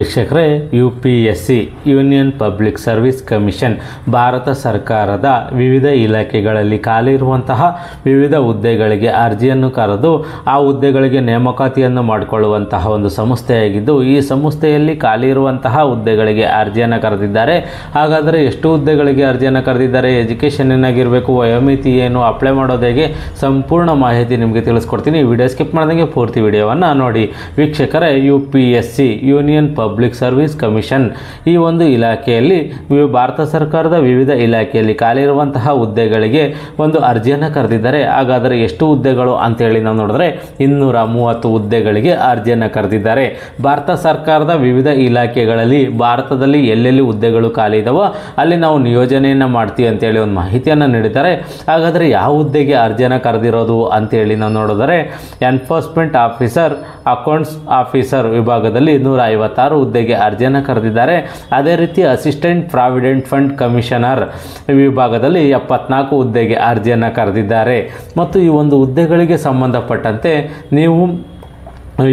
ವೀಕ್ಷಕರೇ, UPSC union public service commission Bharat ಸರ್ಕಾರದ ವಿವಿಧ ಇಲಾಖೆಗಳಲ್ಲಿ ಖಾಲಿ ಇರುವಂತಹ ವಿವಿಧ ಹುದ್ದೆಗಳಿಗೆ ಅರ್ಜಿಯನ್ನು ಕರೆದು ಆ ಹುದ್ದೆಗಳಿಗೆ ನೇಮಕಾತಿಯನ್ನು ಮಾಡಿಕೊಳ್ಳುವಂತಹ ಒಂದು ಸಂಸ್ಥೆಯಾಗಿದ್ದು, ಈ ಸಂಸ್ಥೆಯಲ್ಲಿ ಖಾಲಿ ಇರುವಂತಹ ಹುದ್ದೆಗಳಿಗೆ ಅರ್ಜಿಯನ್ನು ಕರೆದಿದ್ದಾರೆ. ಹಾಗಾದರೆ ಎಷ್ಟು ಹುದ್ದೆಗಳಿಗೆ ಅರ್ಜಿಯನ್ನು ಕರೆದಿದ್ದಾರೆ, ಎಜುಕೇಷನ್ ಏನಾಗಿರಬೇಕು, ವಯೋಮಿತಿ ಏನು, ಅಪ್ಲೈ ಮಾಡೋದು ಹೇಗೆ, ಸಂಪೂರ್ಣ ಮಾಹಿತಿ ನಿಮಗೆ ತಿಳಿಸ್ಕೊಡ್ತೀನಿ. ವಿಡಿಯೋ ಸ್ಕಿಪ್ ಮಾಡಿದಂಗೆ ಪೂರ್ತಿ ವಿಡಿಯೋವನ್ನು ನೋಡಿ. ವೀಕ್ಷಕರೇ, UPSC union public service commission ಈ ಒಂದು ಇಲಾಖೆಯಲ್ಲಿ ಭಾರತ ಸರ್ಕಾರದ ವಿವಿಧ ಇಲಾಖೆಯಲ್ಲಿ ಖಾಲಿ ಇರುವಂತಹ ಹುದ್ದೆಗಳಿಗೆ ಒಂದು ಅರ್ಜಿಯನ್ನು ಕರೆದಿದ್ದಾರೆ. ಹಾಗಾದರೆ ಎಷ್ಟು ಹುದ್ದೆಗಳು ಅಂತೇಳಿ ನಾವು ನೋಡಿದ್ರೆ 230 ಹುದ್ದೆಗಳಿಗೆ ಅರ್ಜಿಯನ್ನು ಕರೆದಿದ್ದಾರೆ. ಭಾರತ ಸರ್ಕಾರದ ವಿವಿಧ ಇಲಾಖೆಗಳಲ್ಲಿ ಭಾರತದಲ್ಲಿ ಎಲ್ಲೆಲ್ಲಿ ಹುದ್ದೆಗಳು ಖಾಲಿ ಇದಾವೋ ಅಲ್ಲಿ ನಾವು ನಿಯೋಜನೆಯನ್ನು ಮಾಡ್ತೀವಿ ಅಂತೇಳಿ ಒಂದು ಮಾಹಿತಿಯನ್ನು ನೀಡಿದ್ದಾರೆ. ಹಾಗಾದರೆ ಯಾವ ಹುದ್ದೆಗೆ ಅರ್ಜಿಯನ್ನು ಕರೆದಿರೋದು ಅಂತೇಳಿ ನಾವು ನೋಡಿದರೆ ಎನ್ಫೋರ್ಸ್ಮೆಂಟ್ ಆಫೀಸರ್, ಅಕೌಂಟ್ಸ್ ಆಫೀಸರ್ ವಿಭಾಗದಲ್ಲಿ 156 ಹುದ್ದೆಗೆ ಅರ್ಜಿಯನ್ನು ಕರೆದಿದ್ದಾರೆ. ಅದೇ ರೀತಿ ಅಸಿಸ್ಟೆಂಟ್ ಪ್ರಾವಿಡೆಂಟ್ ಫಂಡ್ ಕಮಿಷನರ್ ವಿಭಾಗದಲ್ಲಿ 74 ಹುದ್ದೆಗೆ ಅರ್ಜಿಯನ್ನು ಕರೆದಿದ್ದಾರೆ. ಮತ್ತು ಈ ಒಂದು ಹುದ್ದೆಗಳಿಗೆ ಸಂಬಂಧಪಟ್ಟಂತೆ ನೀವು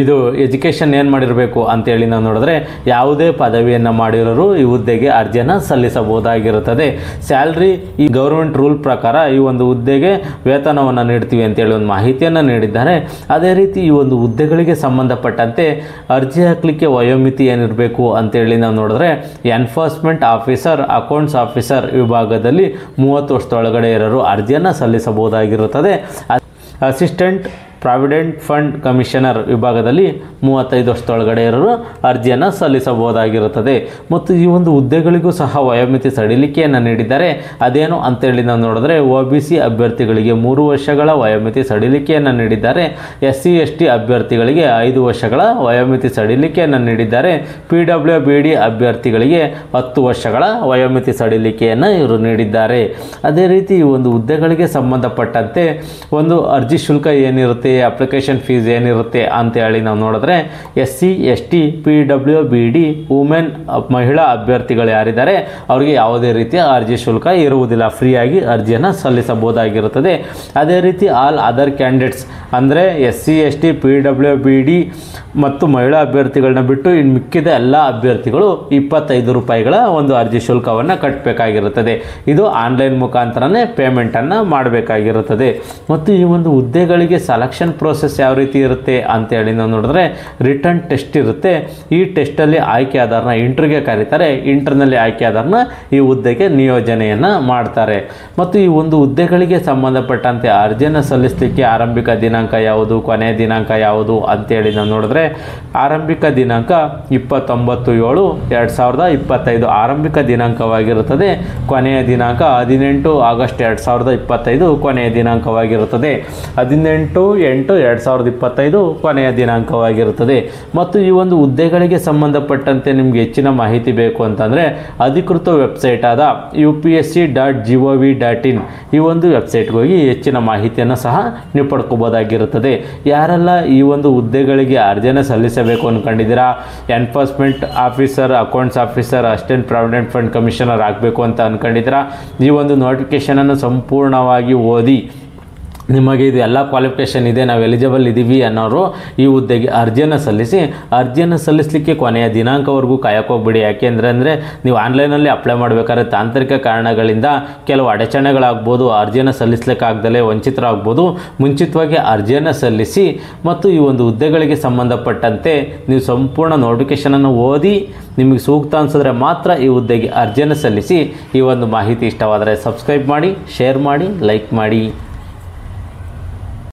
ಇದು ಎಜುಕೇಷನ್ ಏನು ಮಾಡಿರಬೇಕು ಅಂತೇಳಿ ನಾವು ನೋಡಿದ್ರೆ ಯಾವುದೇ ಪದವಿಯನ್ನು ಮಾಡಿರೋರು ಈ ಹುದ್ದೆಗೆ ಅರ್ಜಿಯನ್ನು ಸಲ್ಲಿಸಬಹುದಾಗಿರುತ್ತದೆ. ಸ್ಯಾಲ್ರಿ ಈ ಗೌರ್ಮೆಂಟ್ ರೂಲ್ ಪ್ರಕಾರ ಈ ಒಂದು ಹುದ್ದೆಗೆ ವೇತನವನ್ನು ನೀಡ್ತೀವಿ ಅಂತೇಳಿ ಒಂದು ಮಾಹಿತಿಯನ್ನು ನೀಡಿದ್ದಾರೆ. ಅದೇ ರೀತಿ ಈ ಒಂದು ಹುದ್ದೆಗಳಿಗೆ ಸಂಬಂಧಪಟ್ಟಂತೆ ಅರ್ಜಿ ಹಾಕಲಿಕ್ಕೆ ವಯೋಮಿತಿ ಏನಿರಬೇಕು ಅಂತೇಳಿ ನಾವು ನೋಡಿದ್ರೆ ಎನ್ಫೋರ್ಸ್ಮೆಂಟ್ ಆಫೀಸರ್, ಅಕೌಂಟ್ಸ್ ಆಫೀಸರ್ ವಿಭಾಗದಲ್ಲಿ 30 ವರ್ಷದೊಳಗಡೆ ಇರೋರು ಅರ್ಜಿಯನ್ನು ಸಲ್ಲಿಸಬಹುದಾಗಿರುತ್ತದೆ. ಅಸಿಸ್ಟೆಂಟ್ ಪ್ರಾವಿಡೆಂಟ್ ಫಂಡ್ ಕಮಿಷನರ್ ವಿಭಾಗದಲ್ಲಿ 35 ವರ್ಷದೊಳಗಡೆ ಇರೋರು ಅರ್ಜಿಯನ್ನು ಸಲ್ಲಿಸಬಹುದಾಗಿರುತ್ತದೆ. ಮತ್ತು ಈ ಒಂದು ಹುದ್ದೆಗಳಿಗೂ ಸಹ ವಯೋಮಿತಿ ಸಡಿಲಿಕೆಯನ್ನು ನೀಡಿದ್ದಾರೆ. ಅದೇನು ಅಂತೇಳಿ ನಾವು ನೋಡಿದ್ರೆ OBC ಅಭ್ಯರ್ಥಿಗಳಿಗೆ 3 ವರ್ಷಗಳ ವಯೋಮಿತಿ ಸಡಿಲಿಕೆಯನ್ನು ನೀಡಿದ್ದಾರೆ. SC ST ಅಭ್ಯರ್ಥಿಗಳಿಗೆ 5 ವರ್ಷಗಳ ವಯೋಮಿತಿ ಸಡಿಲಿಕೆಯನ್ನು ನೀಡಿದ್ದಾರೆ. PWBD ಅಭ್ಯರ್ಥಿಗಳಿಗೆ 10 ವರ್ಷಗಳ ವಯೋಮಿತಿ ಸಡಿಲಿಕೆಯನ್ನು ಇವರು ನೀಡಿದ್ದಾರೆ. ಅದೇ ರೀತಿ ಈ ಒಂದು ಹುದ್ದೆಗಳಿಗೆ ಸಂಬಂಧಪಟ್ಟಂತೆ ಒಂದು ಅರ್ಜಿ ಶುಲ್ಕ ಏನಿರುತ್ತೆ, ಅಪ್ಲಿಕೇಶನ್ ಫೀಸ್ ಏನಿರುತ್ತೆ ಅಂತೇಳಿ ನಾವು ನೋಡಿದ್ರೆ SC ST PWBD ವುಮೆನ್ ಮಹಿಳಾ ಅಭ್ಯರ್ಥಿಗಳು ಯಾರಿದ್ದಾರೆ ಅವರಿಗೆ ಯಾವುದೇ ರೀತಿಯ ಅರ್ಜಿ ಶುಲ್ಕ ಇರುವುದಿಲ್ಲ, ಫ್ರೀಯಾಗಿ ಅರ್ಜಿಯನ್ನು ಸಲ್ಲಿಸಬಹುದಾಗಿರುತ್ತದೆ. ಅದೇ ರೀತಿ ಆಲ್ ಅದರ್ ಕ್ಯಾಂಡಿಡೇಟ್ಸ್ ಅಂದರೆ SC ST PWBD ಮತ್ತು ಮಹಿಳಾ ಅಭ್ಯರ್ಥಿಗಳನ್ನ ಬಿಟ್ಟು ಇನ್ನು ಮಿಕ್ಕಿದ ಎಲ್ಲ ಅಭ್ಯರ್ಥಿಗಳು 25 ರೂಪಾಯಿಗಳ ಒಂದು ಅರ್ಜಿ ಶುಲ್ಕವನ್ನು ಕಟ್ಟಬೇಕಾಗಿರುತ್ತದೆ. ಇದು ಆನ್ಲೈನ್ ಮುಖಾಂತರನೇ ಪೇಮೆಂಟನ್ನು ಮಾಡಬೇಕಾಗಿರುತ್ತದೆ. ಮತ್ತು ಈ ಒಂದು ಹುದ್ದೆಗಳಿಗೆ ಸೆಲೆಕ್ಷನ್ ಪ್ರೋಸೆಸ್ ಯಾವ ರೀತಿ ಇರುತ್ತೆ ಅಂತೇಳಿ ನಾವು ನೋಡಿದ್ರೆ ರಿಟರ್ನ್ ಟೆಸ್ಟ್ ಇರುತ್ತೆ. ಈ ಟೆಸ್ಟಲ್ಲಿ ಆಯ್ಕೆಯಾದವ್ರನ್ನ ಇಂಟರ್ವ್ಯೂಗೆ ಕರೀತಾರೆ. ಇಂಟರ್ನಲ್ಲಿ ಆಯ್ಕೆಯಾದವ್ರನ್ನ ಈ ಹುದ್ದೆಗೆ ನಿಯೋಜನೆಯನ್ನು ಮಾಡ್ತಾರೆ. ಮತ್ತು ಈ ಒಂದು ಹುದ್ದೆಗಳಿಗೆ ಸಂಬಂಧಪಟ್ಟಂತೆ ಅರ್ಜಿಯನ್ನು ಸಲ್ಲಿಸಲಿಕ್ಕೆ ಆರಂಭಿಕ ದಿನಾಂಕ ಯಾವುದು, ಕೊನೆಯ ದಿನಾಂಕ ಯಾವುದು ಅಂತೇಳಿ ನಾವು ನೋಡಿದ್ರೆ ಆರಂಭಿಕ ದಿನಾಂಕ 29/7/2025 ಆರಂಭಿಕ ದಿನಾಂಕವಾಗಿರುತ್ತದೆ. ಕೊನೆಯ ದಿನಾಂಕ 18 ಆಗಸ್ಟ್ 2025 ಕೊನೆಯ ದಿನಾಂಕವಾಗಿರುತ್ತದೆ. 18/8/2025 ಕೊನೆಯ ದಿನಾಂಕವಾಗಿರುತ್ತದೆ. ಮತ್ತು ಈ ಒಂದು ಹುದ್ದೆಗಳಿಗೆ ಸಂಬಂಧಪಟ್ಟಂತೆ ನಿಮಗೆ ಹೆಚ್ಚಿನ ಮಾಹಿತಿ ಬೇಕು ಅಂತಂದರೆ ಅಧಿಕೃತ ವೆಬ್ಸೈಟ್ ಆದ upsc.gov.in ಈ ಒಂದು ವೆಬ್ಸೈಟ್ಗೆ ಹೋಗಿ ಹೆಚ್ಚಿನ ಮಾಹಿತಿಯನ್ನು ಸಹ ನೀವು ಪಡ್ಕೋಬೋದಾಗಿರುತ್ತದೆ. ಯಾರೆಲ್ಲ ಈ ಒಂದು ಹುದ್ದೆಗಳಿಗೆ ಅರ್ಜಿಯನ್ನು ಸಲ್ಲಿಸಬೇಕು ಅಂದ್ಕೊಂಡಿದ್ದೀರಾ, enforcement officer, accounts officer, assistant provident fund commissioner ಆಗಬೇಕು ಅಂತ ಅಂದ್ಕೊಂಡಿದ್ದೀರಾ, ಈ ಒಂದು ನೋಟಿಫಿಕೇಷನನ್ನು ಸಂಪೂರ್ಣವಾಗಿ ಓದಿ ನಿಮಗೆ ಇದು ಎಲ್ಲ ಕ್ವಾಲಿಫಿಕೇಷನ್ ಇದೆ, ನಾವು ಎಲಿಜಿಬಲ್ ಇದ್ದೀವಿ ಅನ್ನೋರು ಈ ಹುದ್ದೆಗೆ ಅರ್ಜಿಯನ್ನು ಸಲ್ಲಿಸಲಿಕ್ಕೆ ಕೊನೆಯ ದಿನಾಂಕವರೆಗೂ ಕಾಯೋಕ್ಕೋಗ್ಬಿಡಿ. ಯಾಕೆಂದರೆ ನೀವು ಆನ್ಲೈನಲ್ಲಿ ಅಪ್ಲೈ ಮಾಡಬೇಕಾದ್ರೆ ತಾಂತ್ರಿಕ ಕಾರಣಗಳಿಂದ ಕೆಲವು ಅಡಚಣೆಗಳಾಗ್ಬೋದು, ಅರ್ಜಿಯನ್ನು ಸಲ್ಲಿಸಲಿಕ್ಕಾಗ್ದಲೇ ವಂಚಿತರಾಗ್ಬೋದು. ಮುಂಚಿತವಾಗಿ ಅರ್ಜಿಯನ್ನು ಸಲ್ಲಿಸಿ ಮತ್ತು ಈ ಒಂದು ಹುದ್ದೆಗಳಿಗೆ ಸಂಬಂಧಪಟ್ಟಂತೆ ನೀವು ಸಂಪೂರ್ಣ ನೋಟಿಫಿಕೇಷನನ್ನು ಓದಿ ನಿಮಗೆ ಸೂಕ್ತ ಅನಿಸಿದ್ರೆ ಮಾತ್ರ ಈ ಹುದ್ದೆಗೆ ಅರ್ಜಿಯನ್ನು ಸಲ್ಲಿಸಿ. ಈ ಒಂದು ಮಾಹಿತಿ ಇಷ್ಟವಾದರೆ ಸಬ್ಸ್ಕ್ರೈಬ್ ಮಾಡಿ, ಶೇರ್ ಮಾಡಿ, ಲೈಕ್ ಮಾಡಿ.